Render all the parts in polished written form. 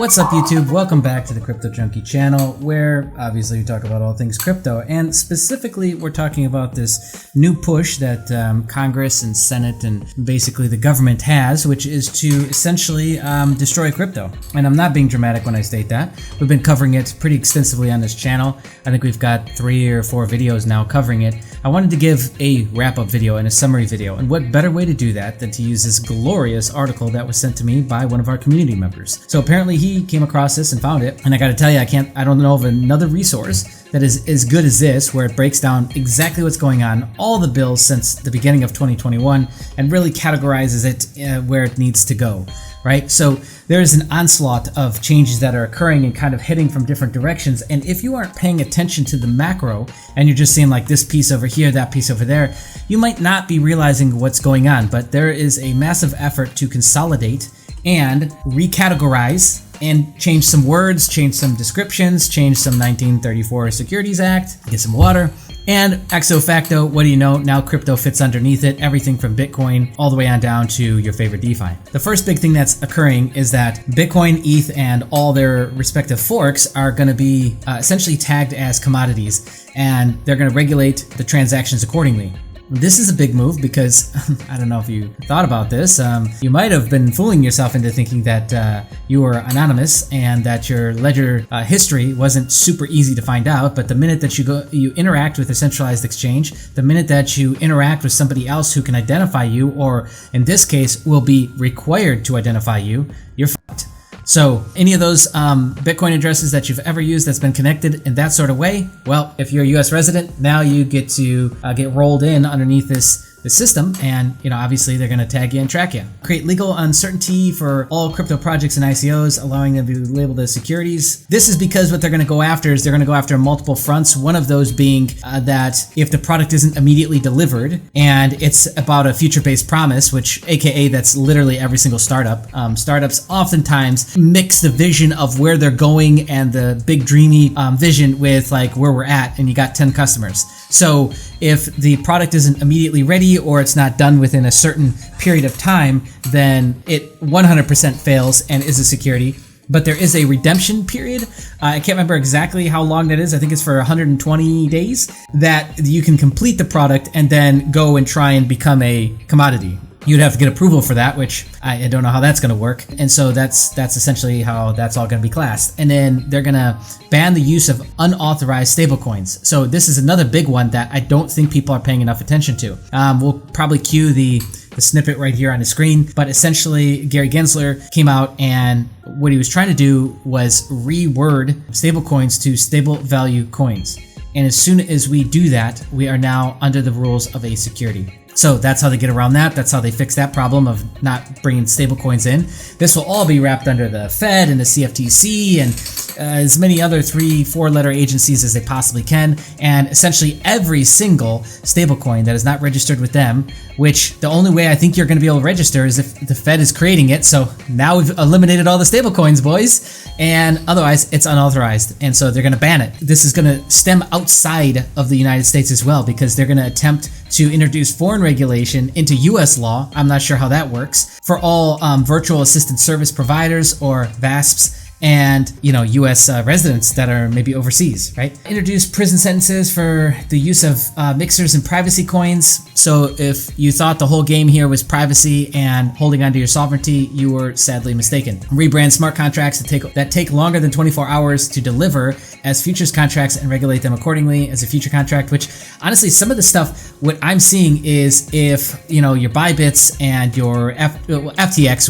What's up, YouTube? Welcome back to the Crypto Junkie channel, where obviously we talk about all things crypto, and specifically we're talking about this new push that Congress and Senate and basically the government has, which is to essentially destroy crypto. And I'm not being dramatic when I state that. We've been covering it pretty extensively on this channel. I think we've got 3 or 4 videos now covering it. I wanted to give a wrap-up video and a summary video, and what better way to do that than to use this glorious article that was sent to me by one of our community members. So apparently he came across this and found it, and I gotta tell you, I don't know of another resource that is as good as this, where it breaks down exactly what's going on, all the bills since the beginning of 2021, and really categorizes it where it needs to go, right? So there's an onslaught of changes that are occurring and kind of hitting from different directions, and if you aren't paying attention to the macro, and you're just seeing like this piece over here, that piece over there, you might not be realizing what's going on. But there is a massive effort to consolidate and recategorize and change some words, change some descriptions, change some 1934 Securities Act, get some water, and ex facto, what do you know, now crypto fits underneath it, everything from Bitcoin all the way on down to your favorite DeFi. The first big thing that's occurring is that Bitcoin, ETH, and all their respective forks are going to be essentially tagged as commodities, and they're going to regulate the transactions accordingly. This is a big move because, I don't know if you thought about this, you might have been fooling yourself into thinking that you were anonymous and that your ledger history wasn't super easy to find out, but the minute that you interact with a centralized exchange, the minute that you interact with somebody else who can identify you, or in this case, will be required to identify you, you're fucked. So any of those Bitcoin addresses that you've ever used that's been connected in that sort of way, well, if you're a US resident, now you get to get rolled in underneath this system, and obviously they're going to tag you and track you. Create legal uncertainty for all crypto projects and ICOs, allowing them to be labeled as securities. This is because what they're going to go after is they're going to go after multiple fronts, one of those being that if the product isn't immediately delivered and it's about a future-based promise, which aka that's literally every single startup. Startups oftentimes mix the vision of where they're going and the big dreamy vision with like where we're at, and you got 10 customers. So if the product isn't immediately ready or it's not done within a certain period of time, then it 100% fails and is a security. But there is a redemption period. I can't remember exactly how long that is. I think it's for 120 days that you can complete the product and then go and try and become a commodity. You'd have to get approval for that, which I don't know how that's going to work. And so that's essentially how that's all going to be classed. And then they're going to ban the use of unauthorized stablecoins. So this is another big one that I don't think people are paying enough attention to. We'll probably cue the snippet right here on the screen, but essentially Gary Gensler came out, and what he was trying to do was reword stablecoins to stable value coins. And as soon as we do that, we are now under the rules of a security. So that's how they get around that. That's how they fix that problem of not bringing stablecoins in. This will all be wrapped under the Fed and the CFTC and as many other 3-4 letter agencies as they possibly can. And essentially every single stablecoin that is not registered with them, which the only way I think you're going to be able to register is if the Fed is creating it. So now we've eliminated all the stablecoins, boys, and otherwise it's unauthorized. And so they're going to ban it. This is going to stem outside of the United States as well, because they're going to attempt to introduce foreign regulation into US law. I'm not sure how that works for all virtual assistant service providers, or VASPs, and US residents that are maybe overseas, right? Introduce prison sentences for the use of mixers and privacy coins. So if you thought the whole game here was privacy and holding onto your sovereignty, you were sadly mistaken. Rebrand smart contracts that take longer than 24 hours to deliver as futures contracts and regulate them accordingly as a future contract, which honestly, some of the stuff, what I'm seeing is if, your Bybits and your FTX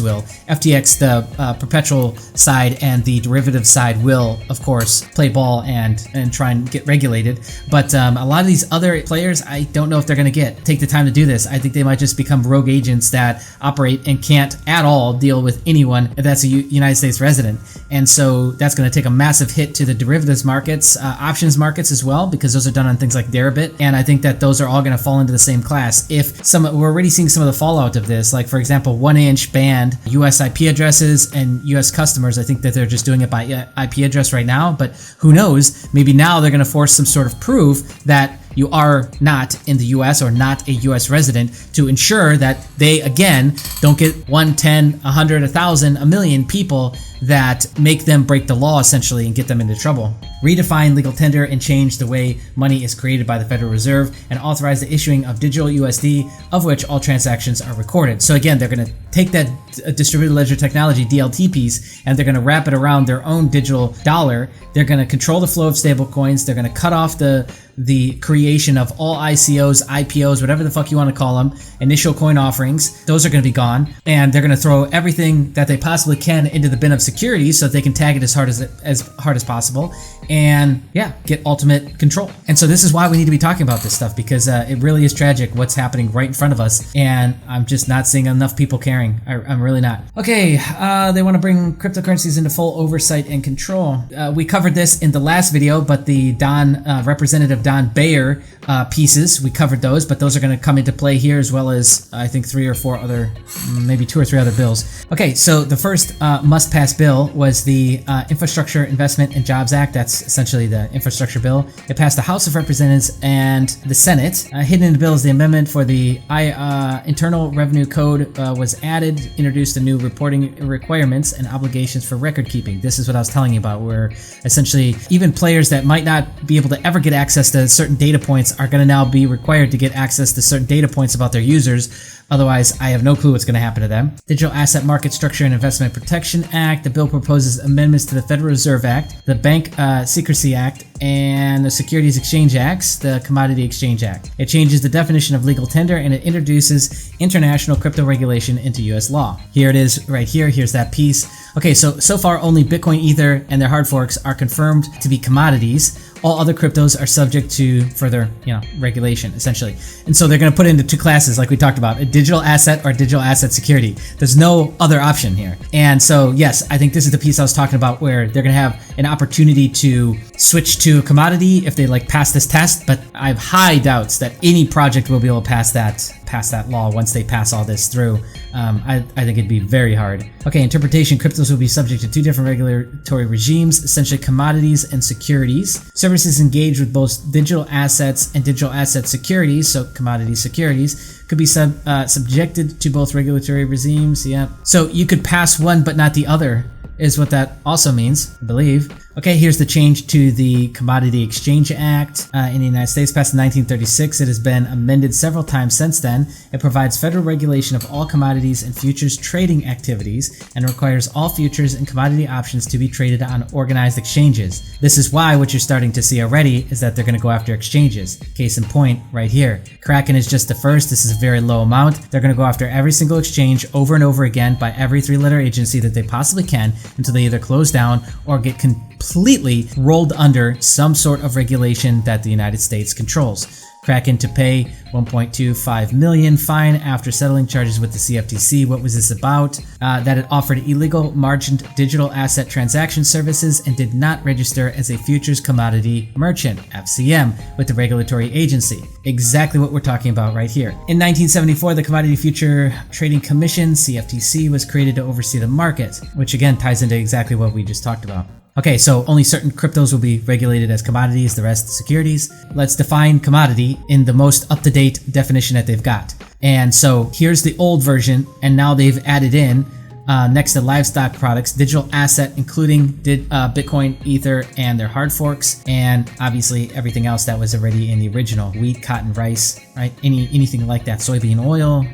the perpetual side and the derivative side will, of course, play ball and try and get regulated. But a lot of these other players, I don't know if they're going to take the time to do this. I think they might just become rogue agents that operate and can't at all deal with anyone that's a United States resident. And so that's going to take a massive hit to the derivatives markets, options markets as well, because those are done on things like Deribit. And I think that those are all going to fall into the same class. We're already seeing some of the fallout of this, like for example, 1inch banned US IP addresses and US customers. I think that they're just doing it by IP address right now, but who knows? Maybe now they're going to force some sort of proof that you are not in the US or not a US resident, to ensure that they, again, don't get 1, 10, 100, 1,000, a million people that make them break the law essentially and get them into trouble. Redefine legal tender and change the way money is created by the Federal Reserve, and authorize the issuing of digital USD, of which all transactions are recorded. So again, they're going to take that distributed ledger technology, DLT piece, and they're going to wrap it around their own digital dollar. They're going to control the flow of stable coins. They're going to cut off the creation of all ICOs, IPOs, whatever the fuck you want to call them, initial coin offerings. Those are going to be gone, and they're going to throw everything that they possibly can into the bin of securities so that they can tag it as hard as possible, and yeah, get ultimate control. And so this is why we need to be talking about this stuff, because it really is tragic what's happening right in front of us, and I'm just not seeing enough people caring. I'm really not. Okay, they want to bring cryptocurrencies into full oversight and control. We covered this in the last video, but the Representative Don Bayer pieces, we covered those, but those are going to come into play here, as well as I think 3 or 4 other, maybe 2 or 3 other bills. Okay, so the first must-pass bill was the Infrastructure Investment and Jobs Act. That's essentially the infrastructure bill. It passed the House of Representatives and the Senate. Hidden in the bill is the amendment for the Internal Revenue Code was added, introduced the new reporting requirements and obligations for record keeping. This is what I was telling you about, where essentially even players that might not be able to ever get access to certain data points are going to now be required to get access to certain data points about their users. Otherwise, I have no clue what's going to happen to them. Digital Asset Market Structure and Investment Protection Act. The bill proposes amendments to the Federal Reserve Act, the Bank Secrecy Act, and the Securities Exchange Acts, the Commodity Exchange Act. It changes the definition of legal tender, and it introduces international crypto regulation into U.S. law. Here it is right here. Here's that piece. Okay, so far only Bitcoin, Ether, and their hard forks are confirmed to be commodities. All other cryptos are subject to further, regulation, essentially. And so they're going to put it into 2 classes, like we talked about, a digital asset or a digital asset security. There's no other option here. And so, yes, I think this is the piece I was talking about, where they're going to have an opportunity to switch to a commodity if they pass this test. But I have high doubts that any project will be able to pass that law once they pass all this through. I think it'd be very hard. Okay, interpretation. Cryptos will be subject to 2 different regulatory regimes, essentially commodities and securities. Services engaged with both digital assets and digital asset securities, so commodity securities, could be subjected to both regulatory regimes. Yeah. So you could pass one but not the other, is what that also means, I believe. Okay, here's the change to the Commodity Exchange Act in the United States, passed in 1936. It has been amended several times since then. It provides federal regulation of all commodities and futures trading activities, and requires all futures and commodity options to be traded on organized exchanges. This is why what you're starting to see already is that they're going to go after exchanges. Case in point, right here. Kraken is just the first. This is a very low amount. They're going to go after every single exchange over and over again by every 3-letter agency that they possibly can, until they either close down or get completely rolled under some sort of regulation that the United States controls. Kraken to pay $1.25 million fine after settling charges with the CFTC. What was this about? That it offered illegal margined digital asset transaction services and did not register as a futures commodity merchant, FCM, with the regulatory agency. Exactly what we're talking about right here. In 1974, the Commodity Future Trading Commission, CFTC, was created to oversee the market, which again ties into exactly what we just talked about. Okay, so only certain cryptos will be regulated as commodities, the rest securities. Let's define commodity in the most up-to-date definition that they've got. And so here's the old version, and now they've added in, next to livestock products, digital asset, including Bitcoin, Ether, and their hard forks, and obviously everything else that was already in the original: wheat, cotton, rice, right? Anything like that, soybean oil,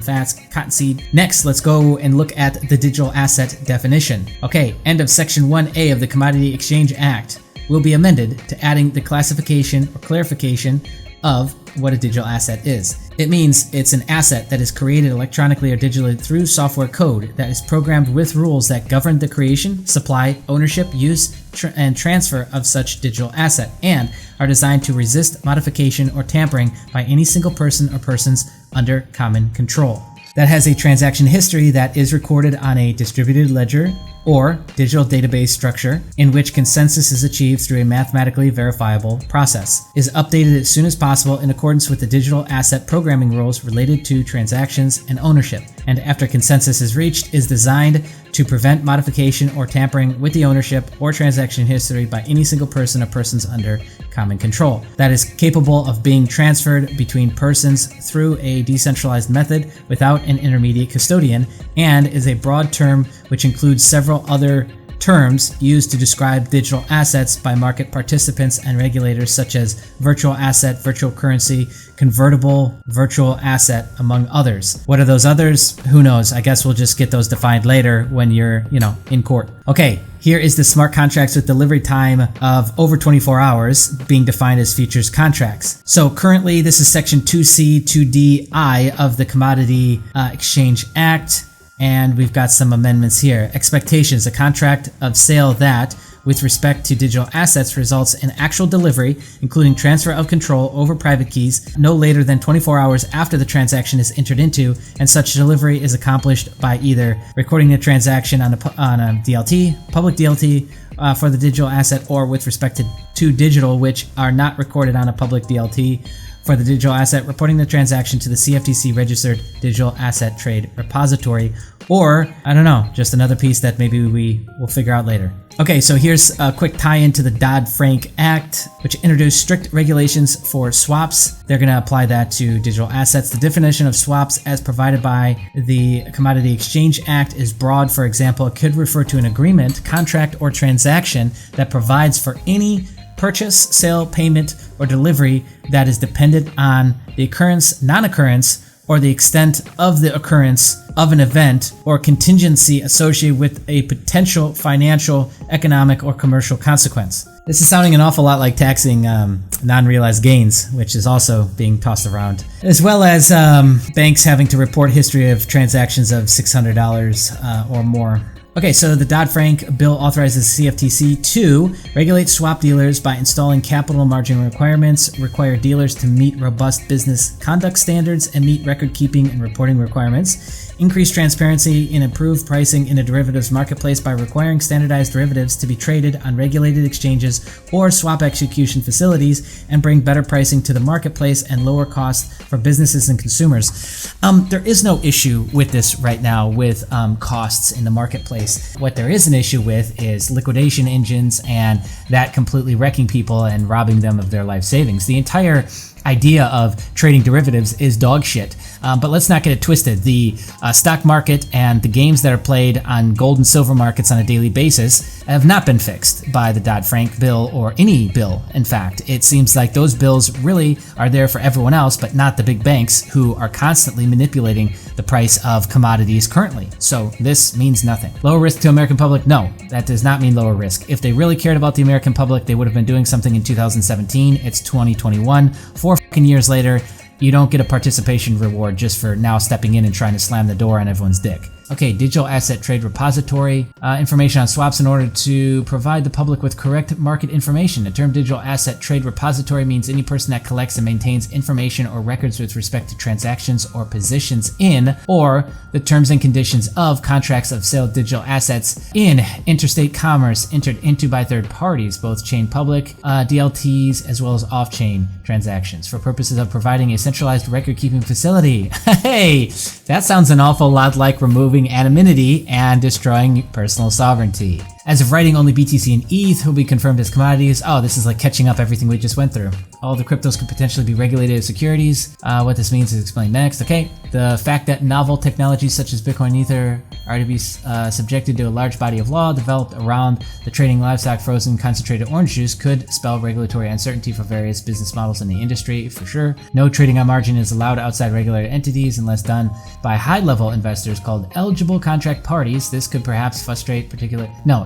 fats, cottonseed. Next, let's go and look at the digital asset definition. Okay, end of Section 1A of the Commodity Exchange Act will be amended to adding the classification or clarification of what a digital asset is. It means it's an asset that is created electronically or digitally through software code that is programmed with rules that govern the creation, supply, ownership, use, and transfer of such digital asset, and are designed to resist modification or tampering by any single person or persons under common control. That has a transaction history that is recorded on a distributed ledger or digital database structure in which consensus is achieved through a mathematically verifiable process, is updated as soon as possible in accordance with the digital asset programming rules related to transactions and ownership, and after consensus is reached, is designed to prevent modification or tampering with the ownership or transaction history by any single person or persons under common control. That is capable of being transferred between persons through a decentralized method without an intermediate custodian, and is a broad term which includes several other terms used to describe digital assets by market participants and regulators, such as virtual asset, virtual currency, convertible virtual asset, among others. What are those others? Who knows? I guess we'll just get those defined later when you're, in court. Okay, here is the smart contracts with delivery time of over 24 hours being defined as futures contracts. So currently this is section 2C, 2DI of the Commodity Exchange Act. And we've got some amendments here. Expectations: a contract of sale that, with respect to digital assets, results in actual delivery, including transfer of control over private keys, no later than 24 hours after the transaction is entered into, and such delivery is accomplished by either recording the transaction on a DLT, public DLT, for the digital asset, or with respect to digital which are not recorded on a public DLT for the digital asset, reporting the transaction to the CFTC registered digital asset trade repository, or, I don't know, just another piece that maybe we will figure out later. Okay, so here's a quick tie-in to the Dodd-Frank Act, which introduced strict regulations for swaps. They're going to apply that to digital assets. The definition of swaps as provided by the Commodity Exchange Act is broad. For example, it could refer to an agreement, contract, or transaction that provides for any purchase, sale, payment, or delivery that is dependent on the occurrence, non-occurrence, or the extent of the occurrence of an event or contingency associated with a potential financial, economic, or commercial consequence. This is sounding an awful lot like taxing non-realized gains, which is also being tossed around, as well as banks having to report history of transactions of $600 or more. Okay, so the Dodd-Frank bill authorizes CFTC to regulate swap dealers by installing capital margin requirements, require dealers to meet robust business conduct standards and meet record-keeping and reporting requirements, increase transparency and improve pricing in a derivatives marketplace by requiring standardized derivatives to be traded on regulated exchanges or swap execution facilities, and bring better pricing to the marketplace and lower costs for businesses and consumers. There is no issue with this right now with costs in the marketplace. What there is an issue with is liquidation engines and that completely wrecking people and robbing them of their life savings. The entire idea of trading derivatives is dog shit. But let's not get it twisted. The stock market and the games that are played on gold and silver markets on a daily basis have not been fixed by the Dodd-Frank bill or any bill. In fact, it seems like those bills really are there for everyone else, but not the big banks who are constantly manipulating the price of commodities currently. So this means nothing. Lower risk to American public? No, that does not mean lower risk. If they really cared about the American public, they would have been doing something in 2017. It's 2021. 4 fucking years later, you don't get a participation reward just for now stepping in and trying to slam the door on everyone's dick. Okay, digital asset trade repository, information on swaps in order to provide the public with correct market information. The term digital asset trade repository means any person that collects and maintains information or records with respect to transactions or positions in, or the terms and conditions of contracts of sale of digital assets in interstate commerce entered into by third parties, both chain public, DLTs, as well as off-chain transactions, for purposes of providing a centralized record-keeping facility. Hey, that sounds an awful lot like removing anonymity and destroying personal sovereignty. As of writing, only BTC and ETH will be confirmed as commodities. Oh, this is like catching up everything we just went through. All the cryptos could potentially be regulated as securities. What this means is explained next. Okay, the fact that novel technologies such as Bitcoin and Ether are to be subjected to a large body of law developed around the trading livestock, frozen, concentrated orange juice could spell regulatory uncertainty for various business models in the industry, for sure. No trading on margin is allowed outside regulated entities unless done by high-level investors called eligible contract parties. This could perhaps frustrate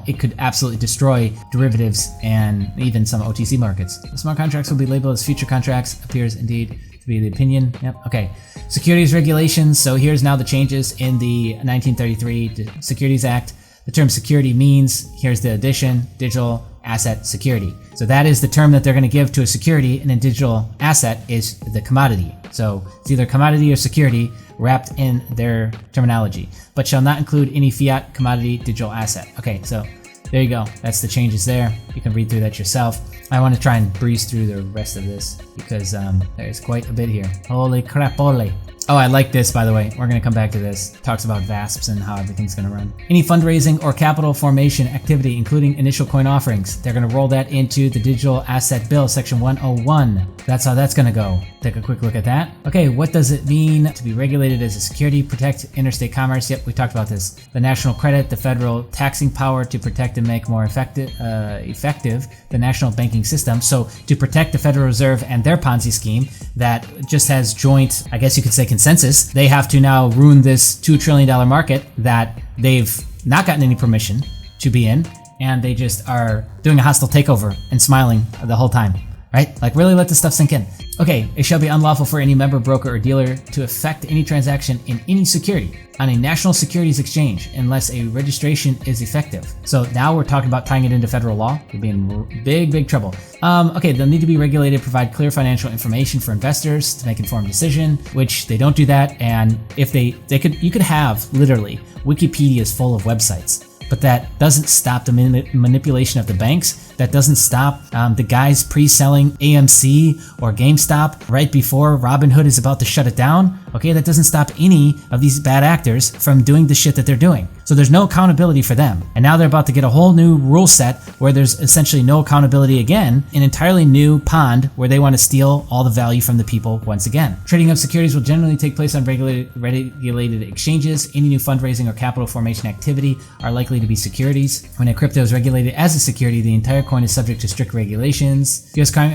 it could absolutely destroy derivatives and even some OTC markets. The smart contracts will be labeled as future contracts, appears indeed to be the opinion. Yep, okay. Securities regulations. So here's now the changes in the 1933 Securities Act. The term security means, here's the addition, digital asset security. So that is the term that they're going to give to a security, and a digital asset is the commodity. So it's either commodity or security wrapped in their terminology, but shall not include any fiat, commodity, digital asset. Okay, so there you go. That's the changes there. You can read through that yourself. I want to try and breeze through the rest of this because there's quite a bit here. Holy crap, ole. Oh, I like this, by the way. We're going to come back to this. It talks about VASPs and how everything's going to run. Any fundraising or capital formation activity, including initial coin offerings, they're going to roll that into the Digital Asset Bill, Section 101. That's how that's going to go. Take a quick look at that. Okay, what does it mean to be regulated as a security? Protect interstate commerce. Yep, we talked about this. The national credit, the federal taxing power to protect and make more effective the national banking system. So to protect the Federal Reserve and their Ponzi scheme that just has joint, I guess you could say, consensus, they have to now ruin this $2 trillion market that they've not gotten any permission to be in, and they just are doing a hostile takeover and smiling the whole time. Right? Like, really let this stuff sink in. Okay, it shall be unlawful for any member, broker, or dealer to effect any transaction in any security on a national securities exchange unless a registration is effective. So now we're talking about tying it into federal law. You'll be in big trouble. Okay, they'll need to be regulated, provide clear financial information for investors to make informed decision, which they don't do that. And if you could have literally Wikipedia's full of websites. But that doesn't stop the manipulation of the banks. That doesn't stop the guys pre-selling AMC or GameStop right before Robinhood is about to shut it down. Okay, that doesn't stop any of these bad actors from doing the shit that they're doing. So there's no accountability for them. And now they're about to get a whole new rule set where there's essentially no accountability again, an entirely new pond where they want to steal all the value from the people once again. Trading of securities will generally take place on regulated exchanges. Any new fundraising or capital formation activity are likely to be securities. When a crypto is regulated as a security, the entire coin is subject to strict regulations. US crime,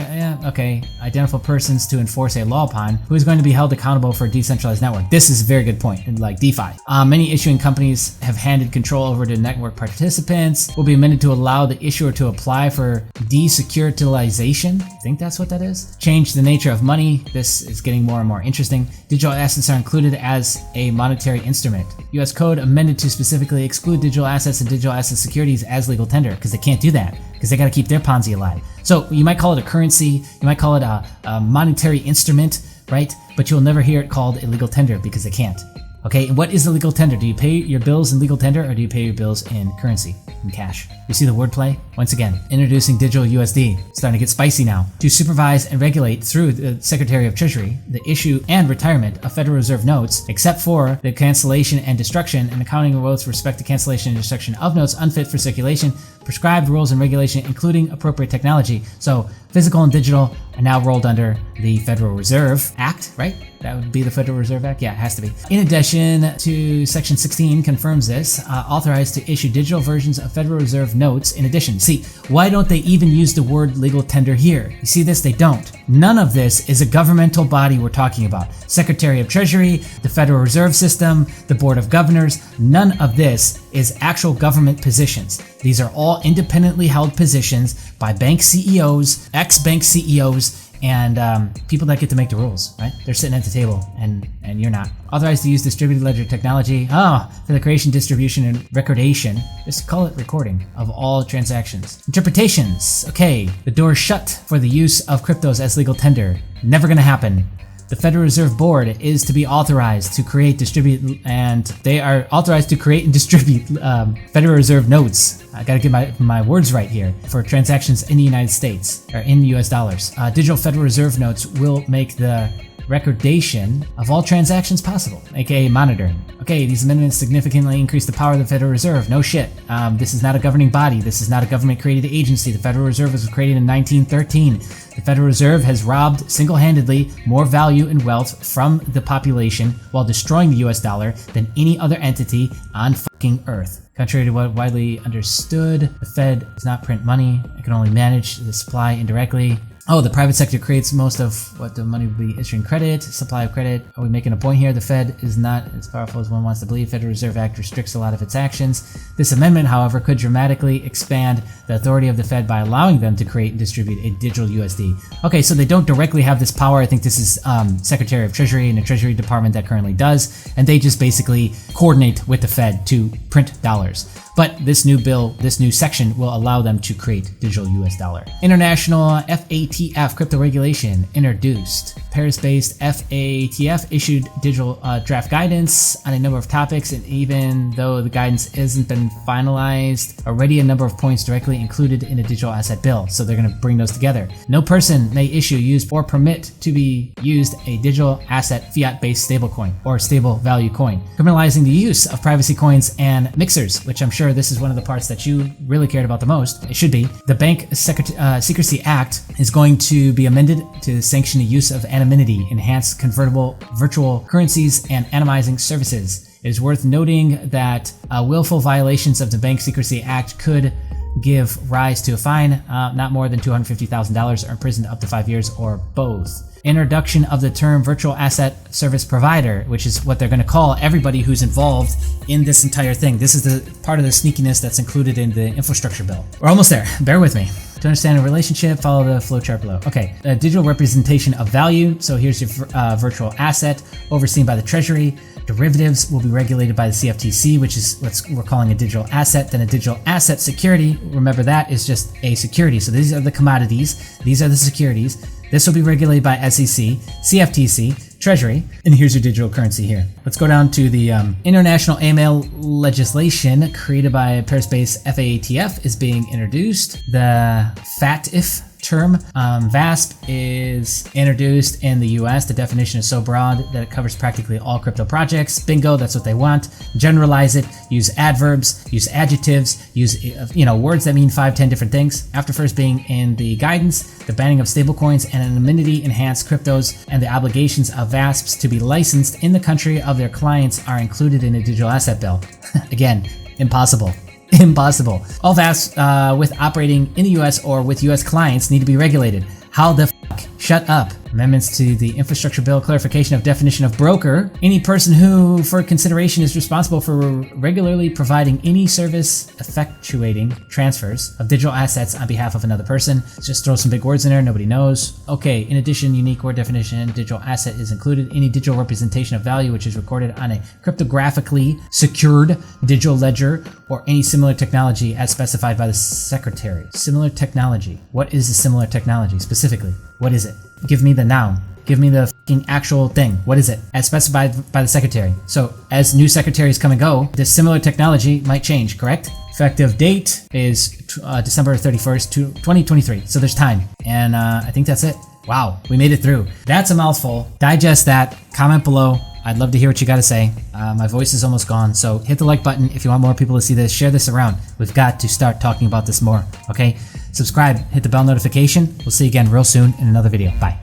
identify persons to enforce a law upon who is going to be held accountable for a decentralized network. This is a very good point, like DeFi. Many issuing companies have handed control over to network participants. Will be amended to allow the issuer to apply for desecuritization. I think that's what that is. Change the nature of money. This is getting more and more interesting. Digital assets are included as a monetary instrument. US code amended to specifically exclude digital assets and digital asset securities as legal tender, because they can't do that, because they got to keep their Ponzi alive. So you might call it a currency, you might call it a monetary instrument, right? But you'll never hear it called a legal tender because they can't. Okay, and what is a legal tender? Do you pay your bills in legal tender, or do you pay your bills in currency, in cash? You see the wordplay? Once again, introducing digital USD. Starting to get spicy now. To supervise and regulate through the Secretary of Treasury the issue and retirement of Federal Reserve notes, except for the cancellation and destruction and accounting rules with respect to cancellation and destruction of notes unfit for circulation, prescribed rules and regulation, including appropriate technology. So physical and digital are now rolled under the Federal Reserve Act, right? That would be the Federal Reserve Act? Yeah, it has to be. In addition to Section 16 confirms this, authorized to issue digital versions of Federal Reserve notes in addition. See, why don't they even use the word legal tender here? You see this? They don't. None of this is a governmental body we're talking about. Secretary of Treasury, the Federal Reserve System, the Board of Governors, none of this is actual government positions. These are all independently held positions by bank CEOs, ex-bank CEOs, and people that get to make the rules, right? They're sitting at the table, and you're not. Authorized to use distributed ledger technology for the creation, distribution, and recordation, just call it recording, of all transactions. Interpretations. Okay, the door is shut for the use of cryptos as legal tender. Never gonna happen. The Federal Reserve Board is to be authorized to create, distribute, and they are authorized to create and distribute Federal Reserve notes. I gotta get my words right here. For transactions in the United States, or in US dollars. Digital Federal Reserve notes will make the recordation of all transactions possible, aka monitoring. Okay, these amendments significantly increase the power of the Federal Reserve. No shit. This is not a governing body. This is not a government-created agency. The Federal Reserve was created in 1913. The Federal Reserve has robbed single-handedly more value and wealth from the population while destroying the US dollar than any other entity on fucking Earth. Contrary to what widely understood, the Fed does not print money. It can only manage the supply indirectly. Oh, the private sector creates most of what the money will be issuing credit, supply of credit. Are we making a point here? The Fed is not as powerful as one wants to believe. Federal Reserve Act restricts a lot of its actions. This amendment, however, could dramatically expand the authority of the Fed by allowing them to create and distribute a digital USD. Okay, so they don't directly have this power. I think this is Secretary of Treasury and the Treasury Department that currently does, and they just basically coordinate with the Fed to print dollars. But this new bill, this new section will allow them to create digital US dollar. International F-18 FATF crypto regulation introduced. Paris-based FATF issued digital draft guidance on a number of topics, and even though the guidance hasn't been finalized, already a number of points directly included in a digital asset bill. So they're going to bring those together. No person may issue, use, or permit to be used a digital asset fiat-based stablecoin or stable value coin, criminalizing the use of privacy coins and mixers, which I'm sure this is one of the parts that you really cared about the most. It should be. The Bank Secrecy Act is going to be amended to sanction the use of anonymity, enhanced convertible virtual currencies, and anonymizing services. It is worth noting that willful violations of the Bank Secrecy Act could give rise to a fine not more than $250,000 or imprisoned up to 5 years, or both. Introduction of the term virtual asset service provider, which is what they're going to call everybody who's involved in this entire thing. This is the part of the sneakiness that's included in the infrastructure bill. We're almost there. Bear with me. To understand a relationship, follow the flowchart below. Okay, digital representation of value. So here's your virtual asset overseen by the Treasury. Derivatives will be regulated by the CFTC, which is what we're calling a digital asset. Then a digital asset security, remember that is just a security. So these are the commodities, these are the securities. This will be regulated by SEC, CFTC, Treasury, and here's your digital currency here. Let's go down to the international AML legislation created by Paris-based FATF is being introduced. The FATF term, VASP, is introduced in the US. The definition is so broad that it covers practically all crypto projects. Bingo, that's what they want. Generalize it, use adverbs, use adjectives, use words that mean 5-10 different things. After first being in the guidance, the banning of stablecoins and anonymity enhanced cryptos, and the obligations of VASPs to be licensed in the country of their clients are included in a digital asset bill. Again, impossible. Impossible. All VASPs with operating in the US or with US clients need to be regulated. How the fuck? Shut up. Amendments to the infrastructure bill, clarification of definition of broker. Any person who, for consideration, is responsible for regularly providing any service effectuating transfers of digital assets on behalf of another person. Just throw some big words in there, nobody knows. Okay, in addition, unique word definition, digital asset is included. Any digital representation of value which is recorded on a cryptographically secured digital ledger or any similar technology as specified by the Secretary. Similar technology. What is a similar technology specifically? What is it? Give me the noun. Give me the fucking actual thing. What is it? As specified by the Secretary. So as new secretaries come and go, this similar technology might change, correct? Effective date is December 31st, 2023. So there's time. And I think that's it. Wow, we made it through. That's a mouthful. Digest that. Comment below. I'd love to hear what you got to say. My voice is almost gone, so hit the like button if you want more people to see this. Share this around. We've got to start talking about this more, okay? Subscribe, hit the bell notification. We'll see you again real soon in another video. Bye.